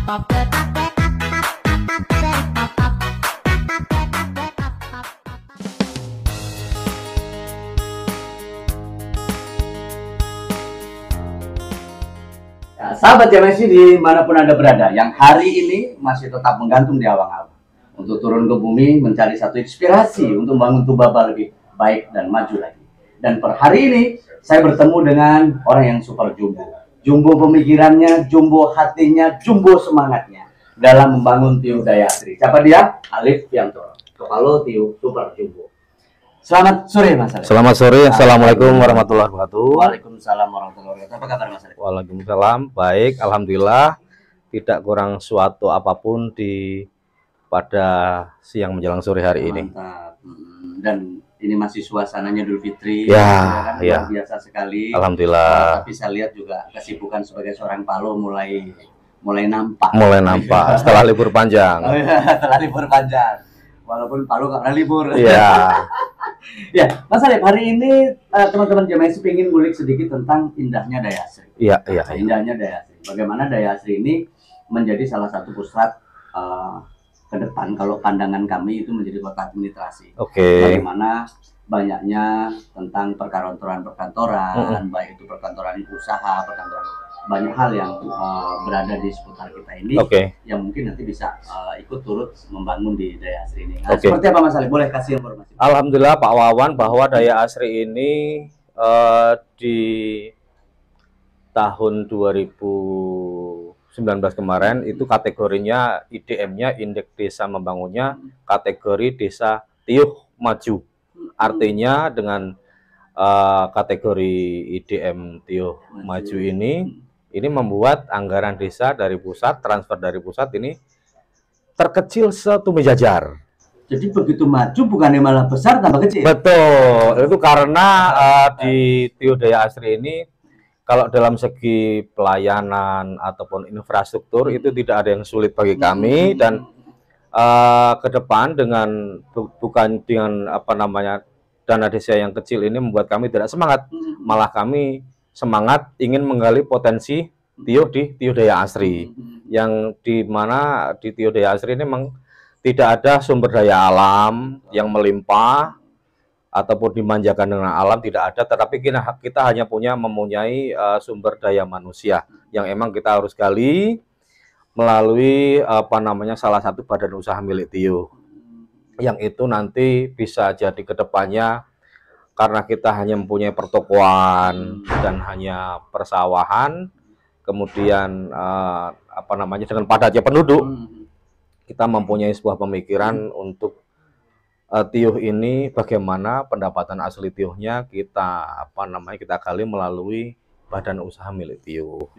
Ya, sahabat JMSC dimanapun Anda berada, yang hari ini masih tetap menggantung di awang-awang untuk turun ke bumi mencari satu inspirasi untuk membangun Tubaba lebih baik dan maju lagi. Dan per hari ini saya bertemu dengan orang yang super jumbo. Jumbo pemikirannya, jumbo hatinya, jumbo semangatnya dalam membangun Tiyuh Daya Asri. Siapa dia? Alif Fiantoro, Kepala Tiyuh Super Jumbo. Selamat sore Mas Alif. Selamat sore, Assalamualaikum warahmatullahi wabarakatuh. Waalaikumsalam warahmatullahi wabarakatuh. Apa kabar Mas Alif? Waalaikumsalam, baik, alhamdulillah. Tidak kurang suatu apapun pada siang menjelang sore hari ini. Mantap. Dan ini masih suasananya Idul Fitri. Ya, luar biasa sekali. Alhamdulillah. Tapi saya lihat juga kesibukan sebagai seorang Palo mulai nampak. Mulai nampak setelah libur panjang. Oh, ya, setelah libur panjang. Walaupun Palo nggak pernah libur. Iya. Ya, Mas Alif, hari ini teman-teman JMSC ingin ngulik sedikit tentang indahnya Daya Asri. Iya. Indahnya Daya Asri. Bagaimana Daya Asri ini menjadi salah satu pusat ke depan kalau pandangan kami itu menjadi kota administrasi. Oke. Bagaimana banyaknya tentang perkantoran-perkantoran, baik itu perkantoran usaha, perkantoran banyak hal yang berada di seputar kita ini, yang mungkin nanti bisa ikut turut membangun di Daya Asri ini. Nah, seperti apa Mas Alif? Boleh kasih informasi? Alhamdulillah Pak Wawan bahwa Daya Asri ini di tahun 2019 kemarin itu kategorinya IDM-nya, Indeks Desa Membangunnya, kategori Desa Tiyuh Maju. Artinya dengan kategori IDM Tiyuh Maju ini membuat anggaran desa dari pusat, transfer dari pusat ini terkecil setumai jajar. Jadi begitu maju bukannya malah besar tambah kecil. Betul, itu karena di Tiyuh Daya Asri ini kalau dalam segi pelayanan ataupun infrastruktur itu tidak ada yang sulit bagi kami, dan ke depan bukan dengan dana desa yang kecil ini membuat kami tidak semangat, malah kami semangat ingin menggali potensi Tiyuh di Tiyuh Daya Asri, yang dimana di Tiyuh Daya Asri ini memang tidak ada sumber daya alam yang melimpah ataupun dimanjakan dengan alam, tidak ada, tetapi kita hanya mempunyai sumber daya manusia yang emang kita harus gali melalui salah satu badan usaha milik Tiyuh, yang itu nanti bisa jadi kedepannya karena kita hanya mempunyai pertokoan dan hanya persawahan, kemudian dengan padatnya penduduk, kita mempunyai sebuah pemikiran untuk Tiyuh ini bagaimana pendapatan asli Tiyuhnya kita gali melalui badan usaha milik Tiyuh.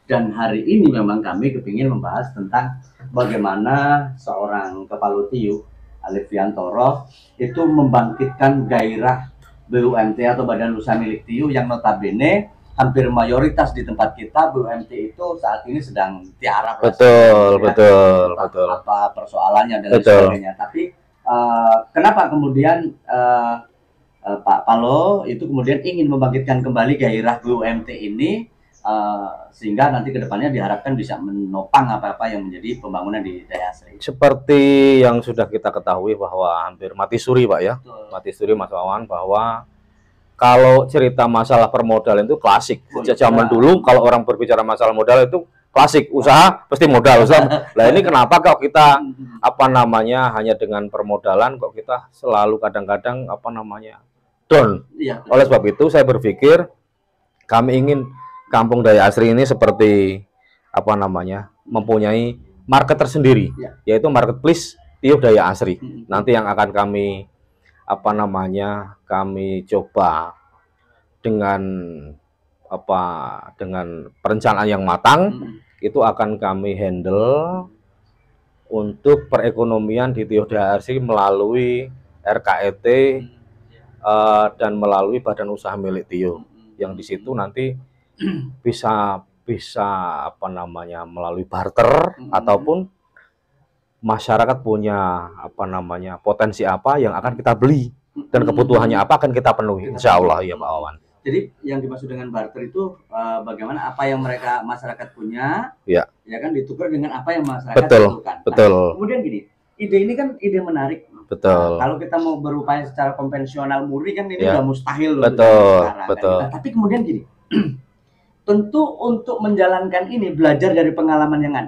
Dan hari ini memang kami kepingin membahas tentang bagaimana seorang kepala Tiyuh, Alif Fiantoro, itu membangkitkan gairah BUMT atau badan usaha milik Tiyuh yang notabene hampir mayoritas di tempat kita BUMT itu saat ini sedang tiarap. Betul. Apa persoalannya dan sebagainya. Tapi kenapa kemudian Pak Palo itu kemudian ingin membangkitkan kembali gairah BUMT ini sehingga nanti kedepannya diharapkan bisa menopang apa-apa yang menjadi pembangunan di Daya Asri. Seperti yang sudah kita ketahui bahwa hampir mati suri Pak ya. Betul. Mati suri Mas Wawan, bahwa kalau cerita masalah permodalan itu klasik. Sejak zaman dulu kalau orang berbicara masalah modal itu klasik, usaha pasti modal. Nah ini kenapa kok kita hanya dengan permodalan kok kita selalu kadang-kadang down. Ya. Oleh sebab itu saya berpikir kami ingin Kampung Daya Asri ini seperti mempunyai market tersendiri, yaitu marketplace Tiyuh Daya Asri. Nanti yang akan kami kami coba dengan perencanaan yang matang, itu akan kami handle untuk perekonomian di Tiyuh Daya Asri melalui RKET dan melalui badan usaha milik Tiyuh, yang di situ nanti bisa melalui barter ataupun masyarakat punya potensi apa yang akan kita beli dan kebutuhannya apa akan kita penuhi, insya Allah ya Pak Wawan. Jadi yang dimaksud dengan barter itu bagaimana apa yang mereka masyarakat punya, ya kan ditukar dengan apa yang masyarakat betul, butuhkan. betul. Nah, kemudian gini, ide ini kan ide menarik. Betul. Kalau kita mau berupaya secara konvensional murni kan ini udah mustahil loh. Betul, sekarang, betul. Kan. Nah, tapi kemudian gini, tentu untuk menjalankan ini belajar dari pengalaman yang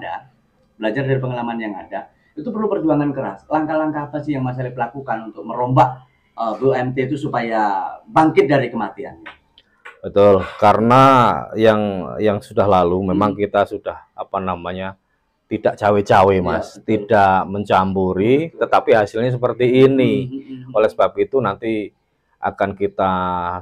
ada, itu perlu perjuangan keras. Langkah-langkah apa sih yang Mas Alif lakukan untuk merombak BUMT itu supaya bangkit dari kematian? Betul, karena yang sudah lalu memang kita sudah tidak cawe-cawe Mas, tidak mencampuri, tetapi hasilnya seperti ini. Oleh sebab itu nanti akan kita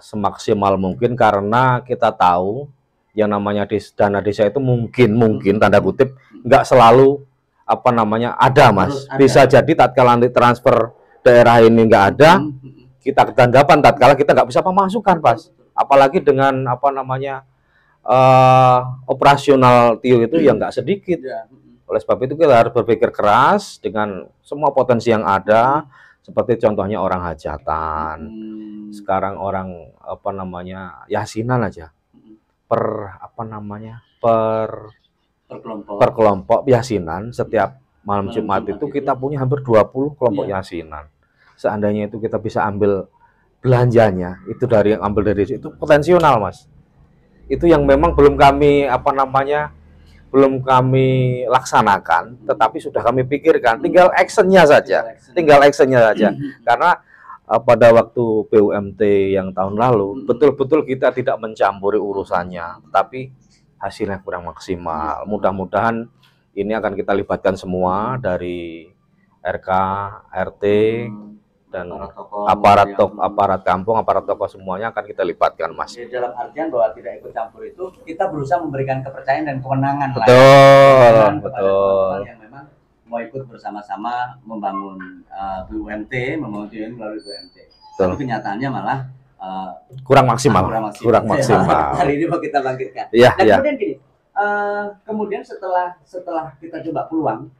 semaksimal mungkin, karena kita tahu yang namanya dana desa itu mungkin tanda kutip nggak selalu ada Mas. Bisa jadi tatkala nanti transfer daerah ini nggak ada, kita ketanggapan tatkala kita nggak bisa pemasukan Pas. Apalagi dengan operasional TIO itu yang nggak sedikit. Oleh sebab itu kita harus berpikir keras dengan semua potensi yang ada, seperti contohnya orang hajatan. Sekarang orang yasinan aja per kelompok yasinan setiap malam Jumat itu kita punya hampir 20 kelompok yasinan. Seandainya itu kita bisa ambil belanjanya itu dari itu potensial Mas. Itu yang memang belum kami laksanakan, tetapi sudah kami pikirkan, tinggal actionnya saja. Karena pada waktu BUMT yang tahun lalu betul-betul kita tidak mencampuri urusannya, tapi hasilnya kurang maksimal. Mudah-mudahan ini akan kita libatkan semua dari RK, RT, dan aparat kampung, aparat tokoh, semuanya akan kita libatkan Mas. Jadi dalam artian bahwa tidak ikut campur itu kita berusaha memberikan kepercayaan dan kewenangan betul. Yang memang mau ikut bersama-sama membangun BUMT, melalui BUMT. Tapi kenyataannya malah kurang maksimal. Hari ini mau kita bangkitkan. Kemudian gini, kemudian setelah kita coba peluang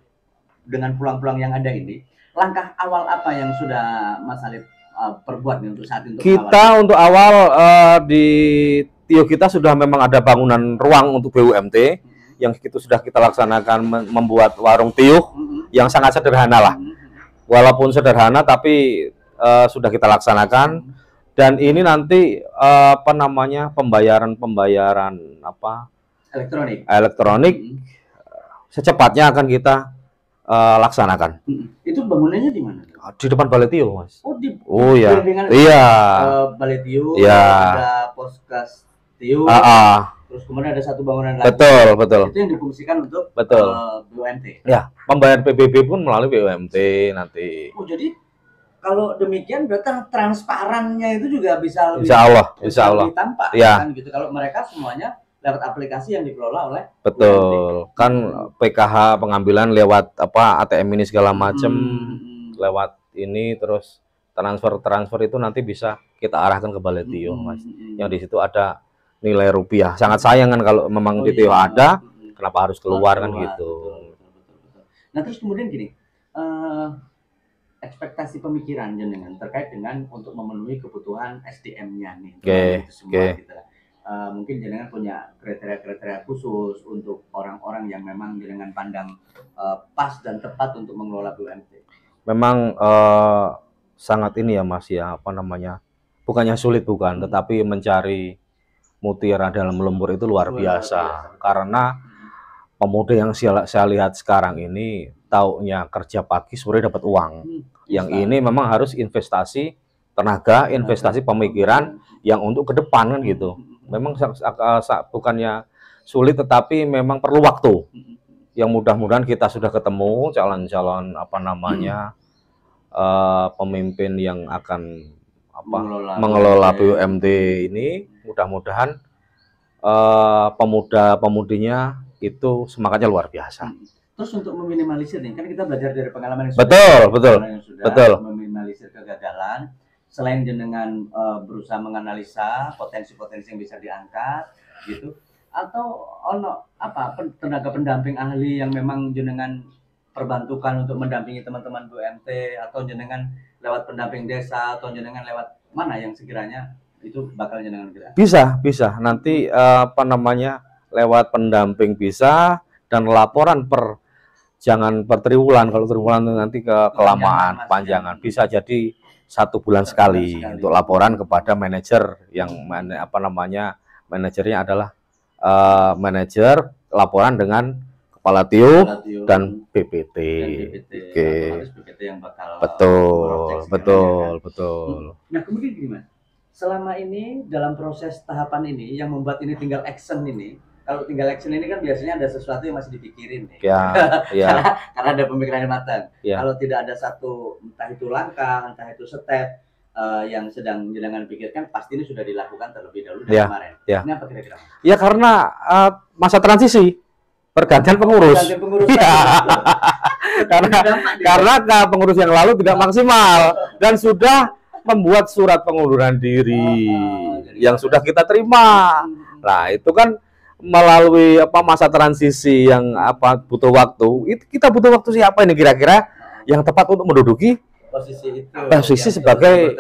dengan peluang-peluang yang ada ini, langkah awal apa yang sudah Mas Alif perbuat nih untuk saat ini? Untuk awal di TIO kita sudah memang ada bangunan ruang untuk BUMT yang itu sudah kita laksanakan, membuat warung tiuh yang sangat sederhana lah. Walaupun sederhana tapi sudah kita laksanakan, dan ini nanti pembayaran elektronik secepatnya akan kita laksanakan. Itu bangunannya di mana? Di depan Balai Tio Mas. Iya. Balai Tio, ada Poskas Tio. Terus kemudian ada satu bangunan lagi. Betul. Itu yang difungsikan untuk BUMT. Ya, pembayaran PBB pun melalui BUMT nanti. Jadi kalau demikian berarti transparannya itu juga bisa lebih, insya Allah. Tampak kan gitu. Kalau mereka semuanya lewat aplikasi yang dikelola oleh BUMT. Kan PKH pengambilan lewat ATM ini segala macam, lewat ini, terus transfer itu nanti bisa kita arahkan ke Balai Tio Mas. Yang di situ ada nilai rupiah. Sangat sayang kan kalau memang di Tio ada, kenapa harus keluar kan gitu. Betul. Nah terus kemudian gini, ekspektasi pemikiran jenengan terkait dengan untuk memenuhi kebutuhan SDM-nya nih. Mungkin jenengan punya kriteria khusus untuk orang-orang yang memang jenengan pandang pas dan tepat untuk mengelola BUMT. Memang sangat ini ya Mas ya, bukannya sulit tetapi mencari mutiara dalam lumpur itu luar biasa. Karena pemuda yang saya lihat sekarang ini taunya kerja pagi sore dapat uang. Yang ini memang harus investasi tenaga, investasi pemikiran yang untuk ke depan kan gitu. Memang bukannya sulit, tetapi memang perlu waktu. Yang mudah-mudahan kita sudah ketemu calon-calon pemimpin yang akan mengelola BUMT ini. Mudah-mudahan pemuda-pemudinya itu semangatnya luar biasa. Terus untuk meminimalisir nih, kan kita belajar dari pengalaman yang betul. Meminimalisir kegagalan. Selain jenengan berusaha menganalisa potensi-potensi yang bisa diangkat, gitu, atau tenaga pendamping ahli yang memang jenengan perbantukan untuk mendampingi teman-teman BUMT, atau jenengan lewat pendamping desa, atau jenengan lewat mana yang sekiranya Itu bakal jenengan gerak. Bisa nanti apa namanya, lewat pendamping bisa, dan laporan jangan per triwulan. Kalau triwulan itu nanti kelamaan, panjangan. Bisa jadi 1 bulan sekali untuk laporan kepada manajer yang apa namanya, manajernya adalah manajer laporan dengan kepala TIO dan BPT. Oke. BPT yang bakal betul. Nah, kemudian gimana? Selama ini dalam proses tahapan ini yang membuat ini tinggal action ini, kalau tinggal action ini kan biasanya ada sesuatu yang masih dipikirin nih. Karena ada pemikiran yang matang. Kalau tidak ada satu, entah itu langkah, entah itu step yang sedang jenengan pikirkan, pasti ini sudah dilakukan terlebih dahulu dari kemarin. Ini apa kira-kira? Ya karena masa transisi, pergantian pengurus. Karena pengurus yang lalu tidak maksimal dan sudah membuat surat pengunduran diri yang sudah kita terima. Nah, itu kan melalui masa transisi yang butuh waktu. Itu kita butuh waktu siapa ini kira-kira yang tepat untuk menduduki posisi sebagai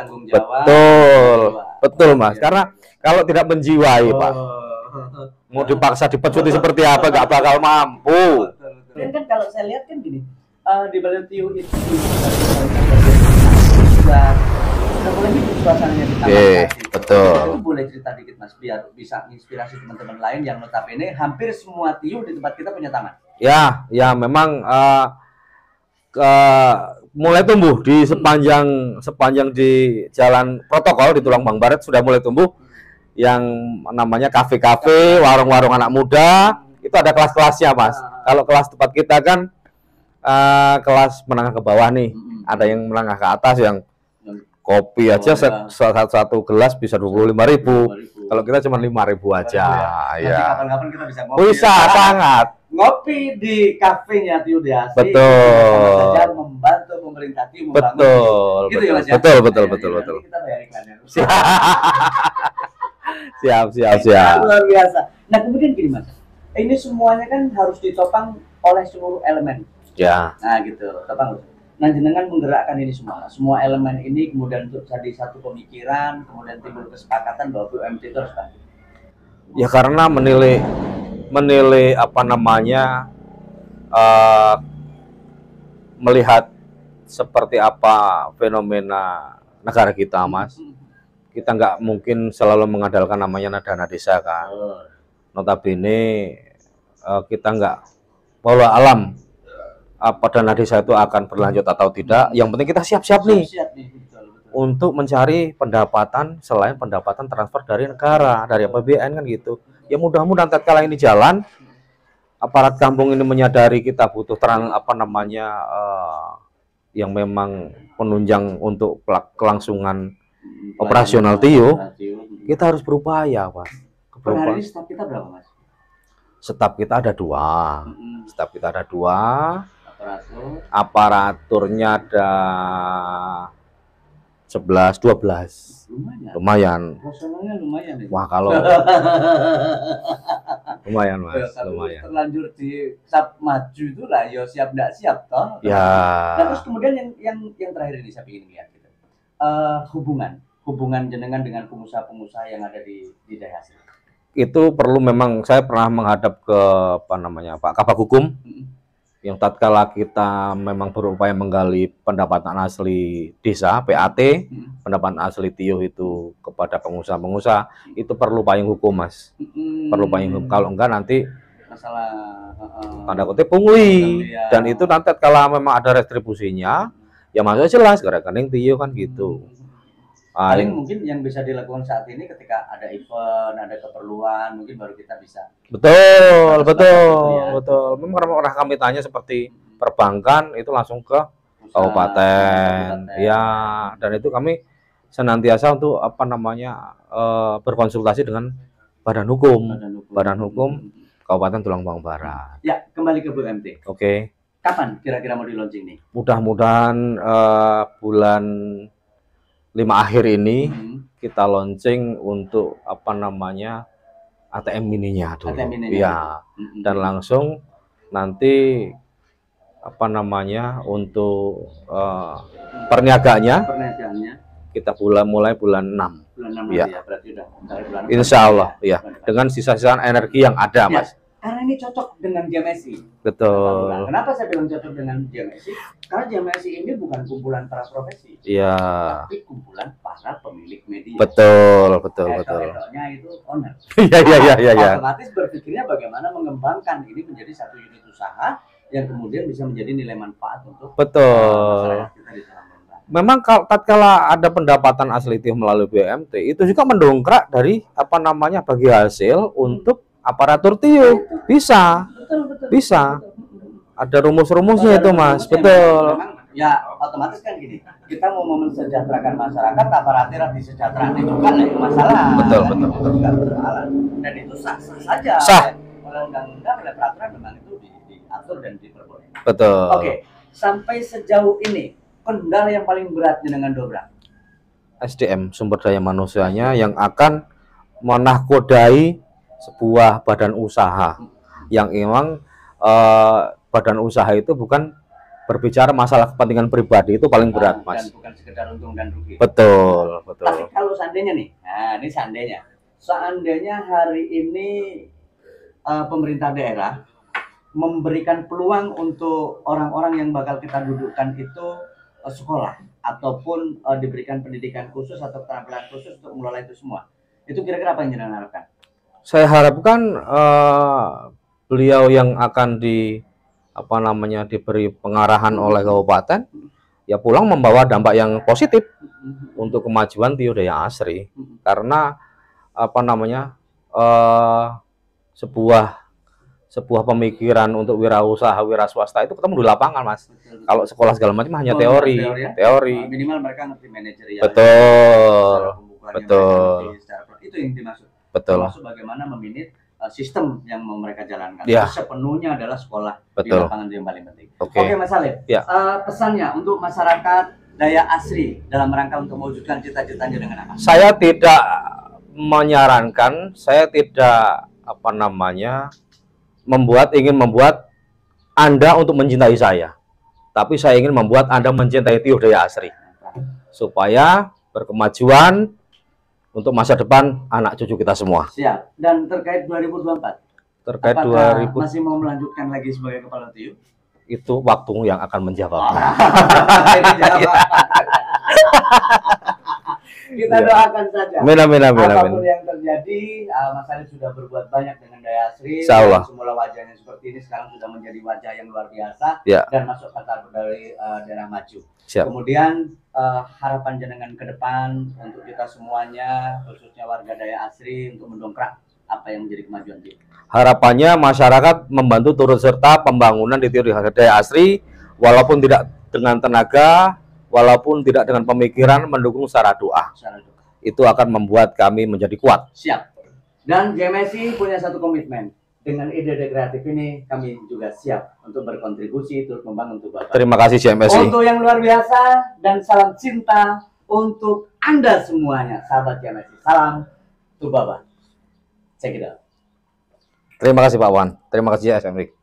betul Mas. Karena kalau tidak menjiwai Pak, mau dipaksa dipecuti seperti apa nggak bakal mampu. Dan kan kalau saya lihat kan gini, di Balai TIO itu sudah mulai hidup suasananya di taman. Betul. Itu boleh cerita dikit Mas, biar bisa menginspirasi teman-teman lain yang notabene hampir semua TIO di tempat kita punya taman. Ya memang mulai tumbuh di sepanjang di jalan protokol di Tulang Bang Barat, sudah mulai tumbuh yang namanya kafe-kafe, warung-warung anak muda. Itu ada kelas-kelasnya Mas. Kalau kelas tempat kita kan kelas menengah ke bawah nih, ada yang menengah ke atas yang kopi aja satu gelas bisa 25.000. Kalau kita cuma 5.000 aja. Kapan-kapan kita bisa ngopi. Bisa sangat. Ngopi di kafenya TIO Deasi. Betul. Saja membantu pemerintah TIO membangun. Betul. Gitu ya Mas ya? Betul. Kita bayar iklannya. Siap. Luar biasa. Nah, kemudian gini Mas. Ini semuanya kan harus ditopang oleh seluruh elemen. Ya. Nah, gitu. Topang. Nah, jenengan menggerakkan ini semua elemen ini, kemudian untuk jadi satu pemikiran, kemudian timbul kesepakatan bahwa BUMD itu harus bangkit. Ya karena menilai melihat seperti apa fenomena negara kita Mas. Kita nggak mungkin selalu mengandalkan namanya dana desa kan. Notabene kita nggak bahwa alam dana desa itu akan berlanjut atau tidak. Yang penting kita siap-siap nih untuk mencari pendapatan selain pendapatan transfer dari negara, dari APBN kan gitu. Ya mudah-mudahan tatkala ini jalan, aparat kampung ini menyadari kita butuh yang memang penunjang untuk kelangsungan operasional TIO. Kita harus berupaya Pak. Per hari ini staf kita berapa Mas? Staf kita ada 2. Aparaturnya ada 11, 12. Lumayan. Personalnya lumayan. Wah, kalau lumayan Mas, lumayan. Terlanjur di SAP maju itu lah, ya siap nggak siap toh. Ya. Nah, terus kemudian yang terakhir ini saya ingin lihat gitu. Hubungan jenengan dengan pengusaha-pengusaha yang ada di daerah sini. Itu perlu, memang saya pernah menghadap ke Pak Kabag Hukum. Yang tatkala kita memang berupaya menggali pendapatan asli desa, PAT, pendapatan asli TIO itu kepada pengusaha-pengusaha, itu perlu payung hukum Mas. Perlu payung hukum, kalau enggak nanti masalah tanda kutip pungli. Dan itu nanti kalau memang ada restribusinya, ya maksudnya jelas gara-gara TIO kan gitu. Paling mungkin yang bisa dilakukan saat ini ketika ada event, ada keperluan, mungkin baru kita bisa. Betul. Memang pernah kami tanya seperti perbankan itu langsung ke kabupaten. Ya, dan itu kami senantiasa untuk berkonsultasi dengan badan hukum Kabupaten Tulang Bang Barat. Ya, kembali ke BUMD. Oke. Kapan kira-kira mau di launching nih? Mudah-mudahan bulan 5 akhir ini kita launching untuk ATM mininya dulu. Iya. Dan langsung nanti untuk perniagaannya kita mulai bulan 6. Bulan 6 Ya. ya, berarti udah dari bulan Insya Allah, ya. Dengan sisa-sisaan energi yang ada, Ya, Mas. karena ini cocok dengan GMSI. Betul. Kenapa saya bilang cocok dengan GMSI? Karena GMSI ini bukan kumpulan para profesi, Iya. tapi kumpulan para pemilik media. Betul, betul. Edok-edoknya itu owner. Iya. Otomatis berpikirnya bagaimana mengembangkan ini menjadi satu unit usaha yang kemudian bisa menjadi nilai manfaat untuk Betul. masyarakat kita di dalam bangsa. Memang kalau tatkala ada pendapatan asli TIO melalui BMT, itu juga mendongkrak dari bagi hasil untuk aparatur TIO. Bisa. Betul. Bisa. Ada rumus-rumusnya itu, Mas. Betul. Memang, ya otomatis kan gini, kita mau mensejahterakan masyarakat, aparatur disejahterakan juga lah itu masalah. Betul. Itu juga berjalan. Dan itu sah-sah saja. Sah. Oleh undang-undang, oleh peraturan memang itu diatur dan diperbolehkan. Betul. Oke, sampai sejauh ini kendala yang paling berat dengan Dobra. SDM, sumber daya manusianya yang akan menahkodai sebuah badan usaha yang memang badan usaha itu bukan berbicara masalah kepentingan pribadi, itu paling berat, Mas. Dan bukan sekedar untung dan rugi. Betul. Tapi kalau seandainya nih, nah ini seandainya hari ini pemerintah daerah memberikan peluang untuk orang-orang yang bakal kita dudukkan itu sekolah ataupun diberikan pendidikan khusus atau keterampilan khusus untuk mengelola itu semua. Itu kira-kira apa yang jenengan harapkan? Saya harapkan beliau yang akan diberi pengarahan oleh kabupaten ya pulang membawa dampak yang positif untuk kemajuan TIO Daya Asri. Karena sebuah pemikiran untuk wirausaha, wira swasta itu ketemu di lapangan, Mas. Betul. Kalau sekolah segala macam hanya teori. Minimal mereka ngerti manajerial. Betul. Itu yang dimaksud. Betul. Termasuk bagaimana meminit sistem yang mau mereka jalankan. Ya. Itu sepenuhnya adalah sekolah di Betul. lapangan yang paling penting. Oke. Oke, Mas Alif. Ya. Pesannya untuk masyarakat Daya Asri dalam rangka untuk mewujudkan cita-citanya dengan apa? Saya tidak menyarankan, saya tidak ingin membuat Anda untuk mencintai saya. Tapi saya ingin membuat Anda mencintai TIO Daya Asri. Supaya berkemajuan untuk masa depan anak cucu kita semua. Siap. Dan terkait 2024? Terkait apakah masih mau melanjutkan lagi sebagai kepala TIO? Itu waktu yang akan menjawab. Kita doakan saja. Amin. Apapun yang terjadi, Mas Alif sudah berbuat banyak dengan Daya Asri. Semula wajahnya seperti ini, sekarang sudah menjadi wajah yang luar biasa dan masuk kata dari daerah maju. Siap. Kemudian harapan jenengan ke depan untuk kita semuanya, khususnya warga Daya Asri, untuk mendongkrak apa yang menjadi kemajuan TIO. Harapannya masyarakat membantu turut serta pembangunan di TIO Daya Asri, walaupun tidak dengan tenaga, walaupun tidak dengan pemikiran, mendukung secara doa. Itu akan membuat kami menjadi kuat. Siap. Dan GMSI punya satu komitmen. Dengan ide-ide kreatif ini, kami juga siap untuk berkontribusi, turut membangun untuk Bapak. Terima kasih GMSI. Untuk yang luar biasa, dan salam cinta untuk Anda semuanya, sahabat GMSI. Salam to Bapak. Check it out. Terima kasih Pak Wan. Terima kasih SMRI.